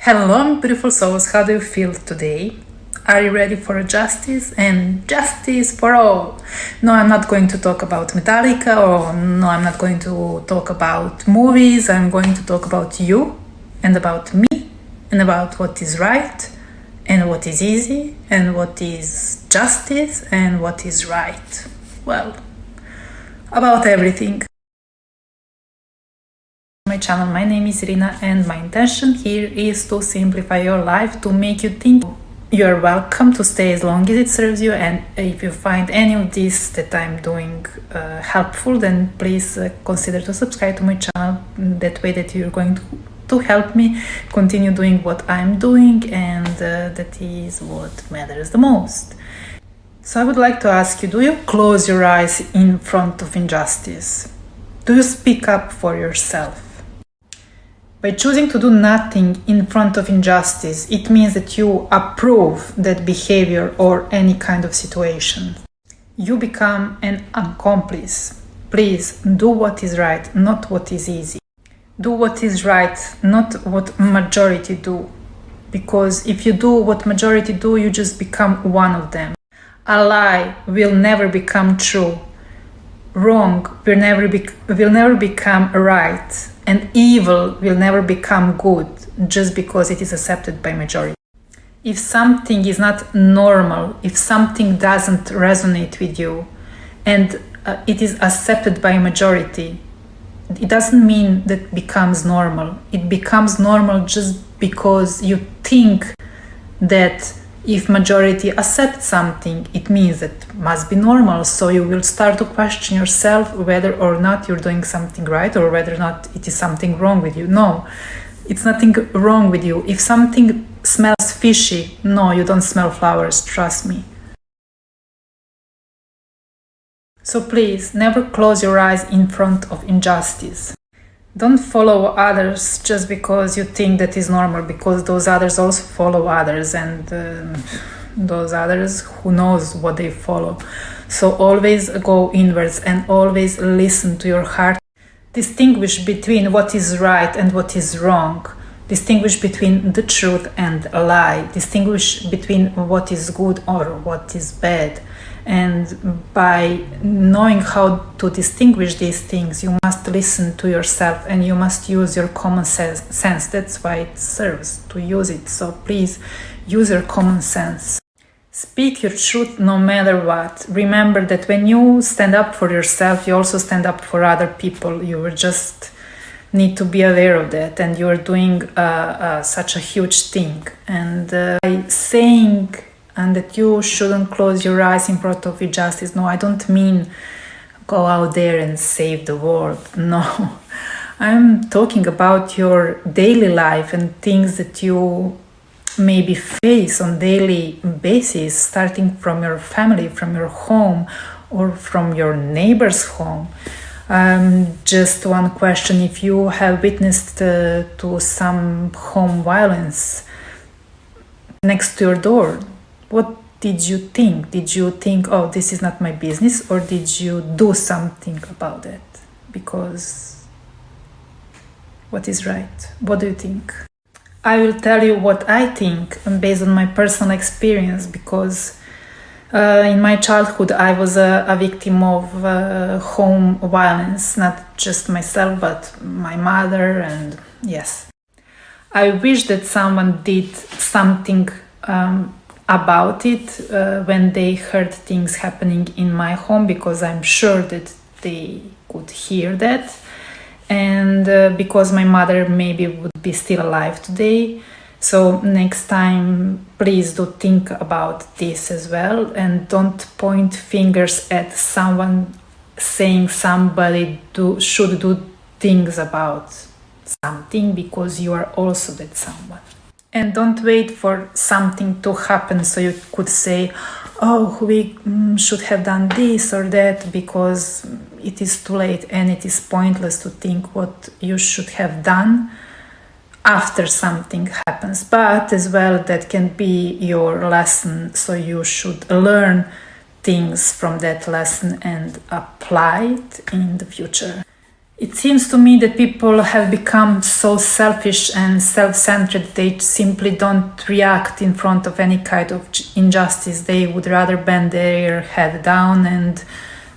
Hello, beautiful souls. How do you feel today? Are you ready for justice and justice for all? No, I'm not going to talk about Metallica, or no, I'm not going to talk about movies. I'm going to talk about you and about me and about what is right and what is easy and what is justice and what is right. Well, about everything. My channel. My name is Irina and my intention here is to simplify your life, to make you think. You are welcome to stay as long as it serves you, and if you find any of this that I'm doing helpful, then please consider to subscribe to my channel. That way that you're going to help me continue doing what I'm doing, and that is what matters the most. So I would like to ask you, do you close your eyes in front of injustice? Do you speak up for yourself? By choosing to do nothing in front of injustice, it means that you approve that behavior or any kind of situation. You become an accomplice. Please do what is right, not what is easy. Do what is right, not what majority do. Because if you do what majority do, you just become one of them. A lie will never become true. Wrong will never become right, and evil will never become good just because it is accepted by majority. If something is not normal, if something doesn't resonate with you, and it is accepted by majority, it doesn't mean that it becomes normal. It becomes normal just because you think that if majority accepts something, it means that it must be normal. So you will start to question yourself whether or not you're doing something right, or whether or not it is something wrong with you. No, it's nothing wrong with you. If something smells fishy, no, you don't smell flowers, trust me. So please, never close your eyes in front of injustice. Don't follow others just because you think that is normal, because those others also follow others, and those others, who knows what they follow. So always go inwards and always listen to your heart. Distinguish between what is right and what is wrong. Distinguish between the truth and a lie. Distinguish between what is good or what is bad. And by knowing how to distinguish these things, you must listen to yourself and you must use your common sense. That's why it serves, to use it. So please use your common sense. Speak your truth no matter what. Remember that when you stand up for yourself, you also stand up for other people. You just need to be aware of that, and you are doing such a huge thing. And by saying and that you shouldn't close your eyes in front of injustice. No, I don't mean go out there and save the world. No, I'm talking about your daily life and things that you maybe face on daily basis, starting from your family, from your home, or from your neighbor's home. Just one question: if you have witnessed to some home violence next to your door, what did you think? Did you think, oh, this is not my business? Or did you do something about it? Because what is right? What do you think? I will tell you what I think based on my personal experience, because in my childhood I was a victim of home violence, not just myself, but my mother, and yes. I wish that someone did something about it when they heard things happening in my home, because I'm sure that they could hear that, and because my mother maybe would be still alive today. So next time, please do think about this as well, and don't point fingers at someone saying somebody should do things about something, because you are also that someone. And don't wait for something to happen so you could say, oh, we should have done this or that, because it is too late and it is pointless to think what you should have done after something happens. But as well, that can be your lesson, so you should learn things from that lesson and apply it in the future. It seems to me that people have become so selfish and self-centered, they simply don't react in front of any kind of injustice. They would rather bend their head down and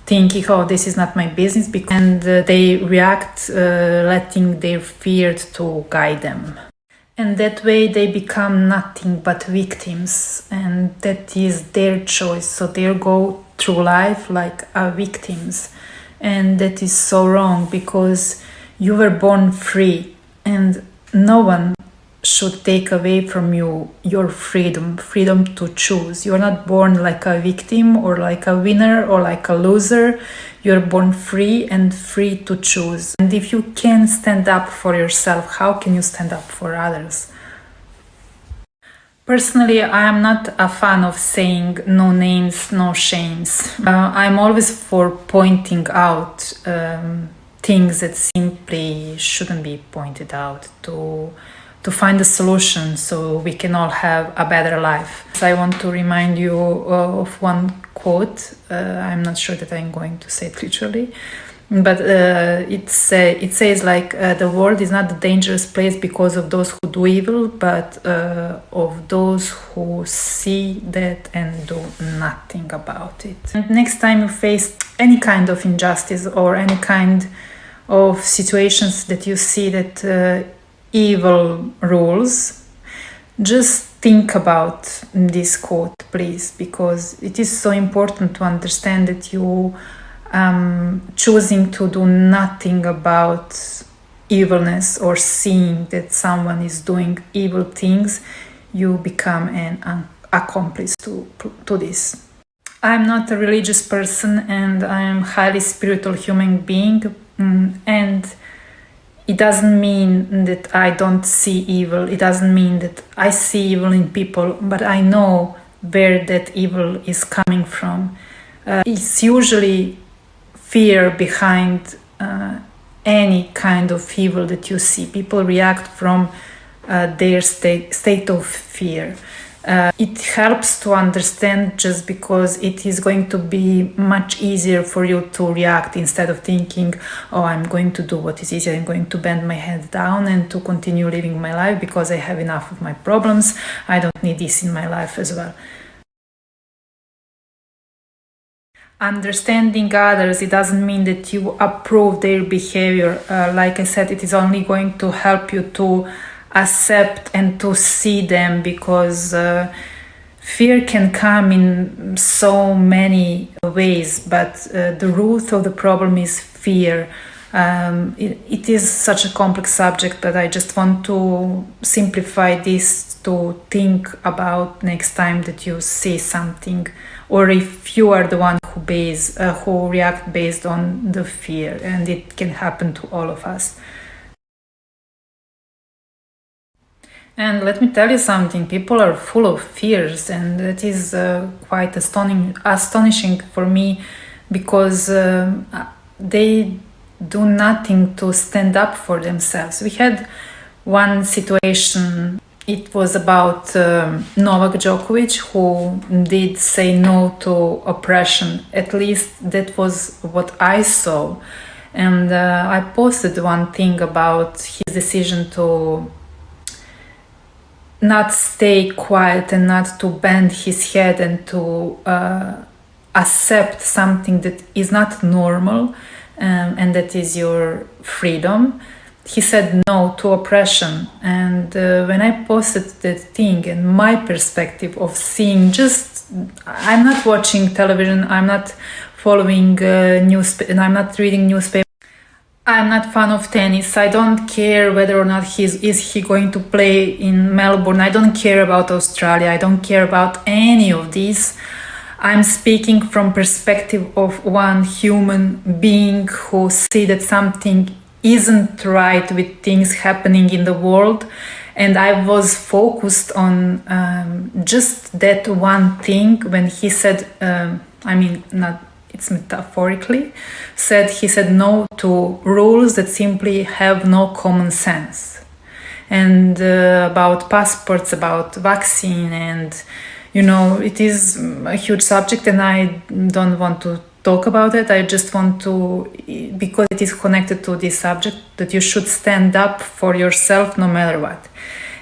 thinking, oh, this is not my business, and they react letting their fear to guide them. And that way they become nothing but victims, and that is their choice. So they go through life like victims. And that is so wrong, because you were born free and no one should take away from you your freedom to choose. You're not born like a victim or like a winner or like a loser. You're born free and free to choose. And if you can stand up for yourself, how can you stand up for others? Personally, I am not a fan of saying no names, no shames. I'm always for pointing out things that simply shouldn't be pointed out, to find a solution so we can all have a better life. So I want to remind you of one quote. I'm not sure that I'm going to say it literally, but it says like, the world is not a dangerous place because of those who do evil, but of those who see that and do nothing about it. And next time you face any kind of injustice or any kind of situations that you see that evil rules, just think about this quote, please, because it is so important to understand that you choosing to do nothing about evilness or seeing that someone is doing evil things, you become an accomplice to this. I'm not a religious person, and I am a highly spiritual human being, and it doesn't mean that I don't see evil. It doesn't mean that I see evil in people, but I know where that evil is coming from. It's usually fear behind any kind of evil that you see. People react from their state of fear. It helps to understand, just because it is going to be much easier for you to react instead of thinking, oh, I'm going to do what is easy, I'm going to bend my head down and to continue living my life because I have enough of my problems. I don't need this in my life as well. Understanding others, it doesn't mean that you approve their behavior. Like I said, it is only going to help you to accept and to see them, because fear can come in so many ways, but the root of the problem is fear. It is such a complex subject, but I just want to simplify this to think about next time that you see something, or if you are the one who react based on the fear, and it can happen to all of us. And let me tell you something, people are full of fears, and that is quite astonishing for me, because they do nothing to stand up for themselves. We had one situation, it was about Novak Djokovic, who did say no to oppression. At least that was what I saw. And I posted one thing about his decision to not stay quiet and not to bend his head and to accept something that is not normal, and that is your freedom. He said no to oppression. And when I posted that thing, and my perspective of seeing, just, I'm not watching television, I'm not following news, and I'm not reading newspapers. I'm not fan of tennis. I don't care whether or not is he going to play in Melbourne. I don't care about Australia. I don't care about any of these. I'm speaking from perspective of one human being who see that something isn't right with things happening in the world, and I was focused on just that one thing when he said, it's metaphorically he said no to rules that simply have no common sense, and about passports, about vaccine, and it is a huge subject, and I don't want to talk about it. I just want to, because it is connected to this subject, that you should stand up for yourself no matter what.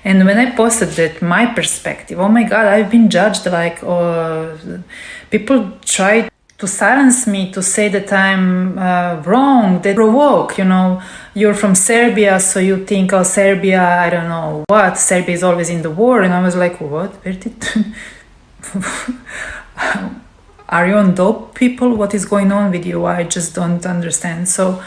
And when I posted that, my perspective, oh my God, I've been judged, like, people try to silence me, to say that I'm wrong, they provoke, you're from Serbia, so you think, oh, Serbia, I don't know what, Serbia is always in the war. And I was like, what? Where did... Are you on dope, people? What is going on with you? I just don't understand. So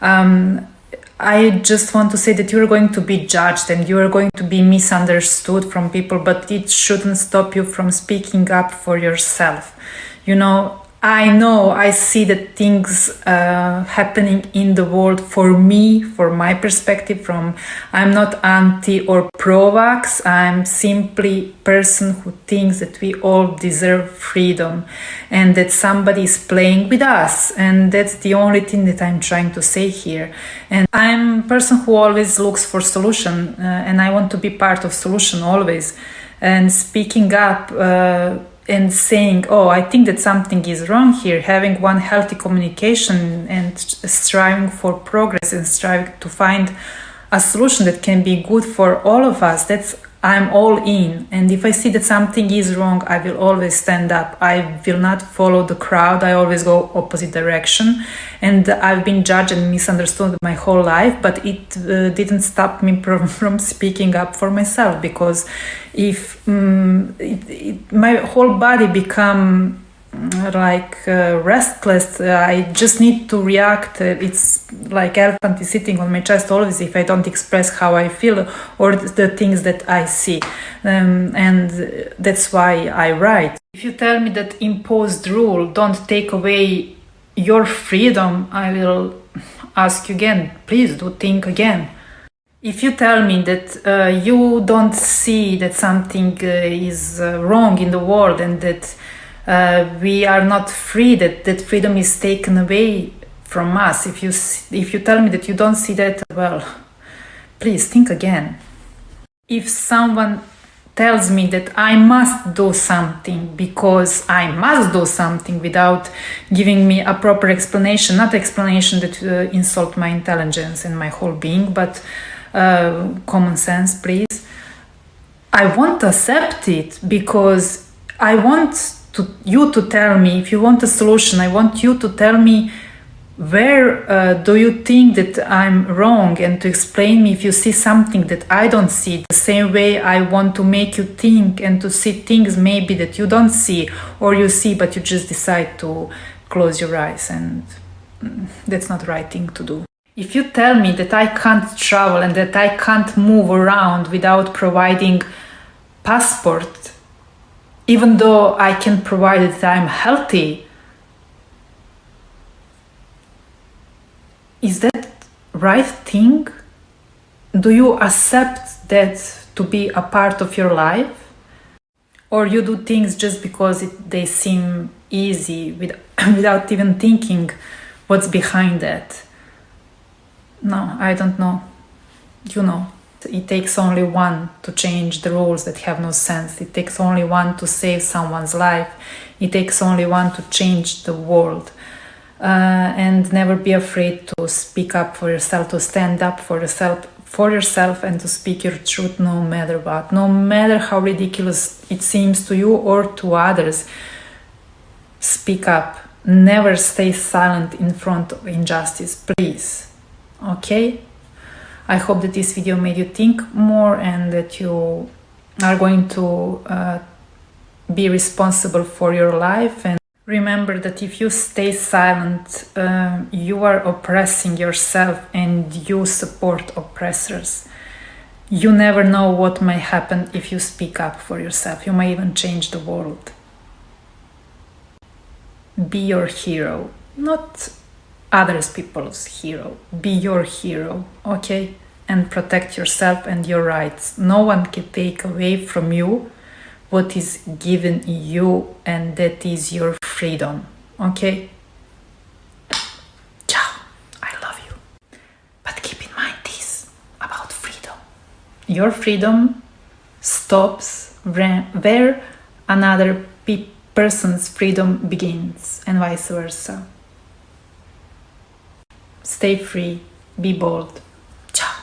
I just want to say that you're going to be judged and you're going to be misunderstood from people, but it shouldn't stop you from speaking up for yourself. I see that things happening in the world for me, for my perspective. I'm not anti or pro-vax. I'm simply person who thinks that we all deserve freedom and that somebody is playing with us. And that's the only thing that I'm trying to say here. And I'm a person who always looks for solution, and I want to be part of solution always. And speaking up and saying, oh, I think that something is wrong here, having one healthy communication and striving for progress and striving to find a solution that can be good for all of us, I'm all in. And if I see that something is wrong, I will always stand up. I will not follow the crowd. I always go opposite direction. And I've been judged and misunderstood my whole life, but it didn't stop me from speaking up for myself, because if my whole body become restless, I just need to react. It's like elephant is sitting on my chest always if I don't express how I feel or the things that I see, and that's why I write. If you tell me that imposed rule don't take away your freedom, I will ask you again, please do think again. If you tell me that you don't see that something is wrong in the world and that we are not free, that freedom is taken away from us, if you tell me that you don't see that, well, please think again. If someone tells me that I must do something because I must do something without giving me a proper explanation, not explanation that insult my intelligence and my whole being, but common sense, please, I won't accept it, because I want you to tell me, if you want a solution, I want you to tell me where do you think that I'm wrong, and to explain me if you see something that I don't see. The same way I want to make you think and to see things maybe that you don't see, or you see but you just decide to close your eyes, and that's not the right thing to do. If you tell me that I can't travel and that I can't move around without providing passport, even though I can provide that I'm healthy, is that right thing? Do you accept that to be a part of your life? Or you do things just because they seem easy without even thinking what's behind that? No, I don't know. It takes only one to change the rules that have no sense. It takes only one to save someone's life. It takes only one to change the world. And never be afraid to speak up for yourself, to stand up for yourself and to speak your truth no matter what. No matter how ridiculous it seems to you or to others, speak up. Never stay silent in front of injustice, please. Okay? I hope that this video made you think more and that you are going to be responsible for your life. And remember that if you stay silent, you are oppressing yourself and you support oppressors. You never know what may happen if you speak up for yourself. You may even change the world. Be your hero, not other people's hero. Be your hero, okay? And protect yourself and your rights. No one can take away from you what is given you, and that is your freedom, okay? Ciao, I love you. But keep in mind this about freedom. Your freedom stops where another person's freedom begins, and vice versa. Stay free, be bold.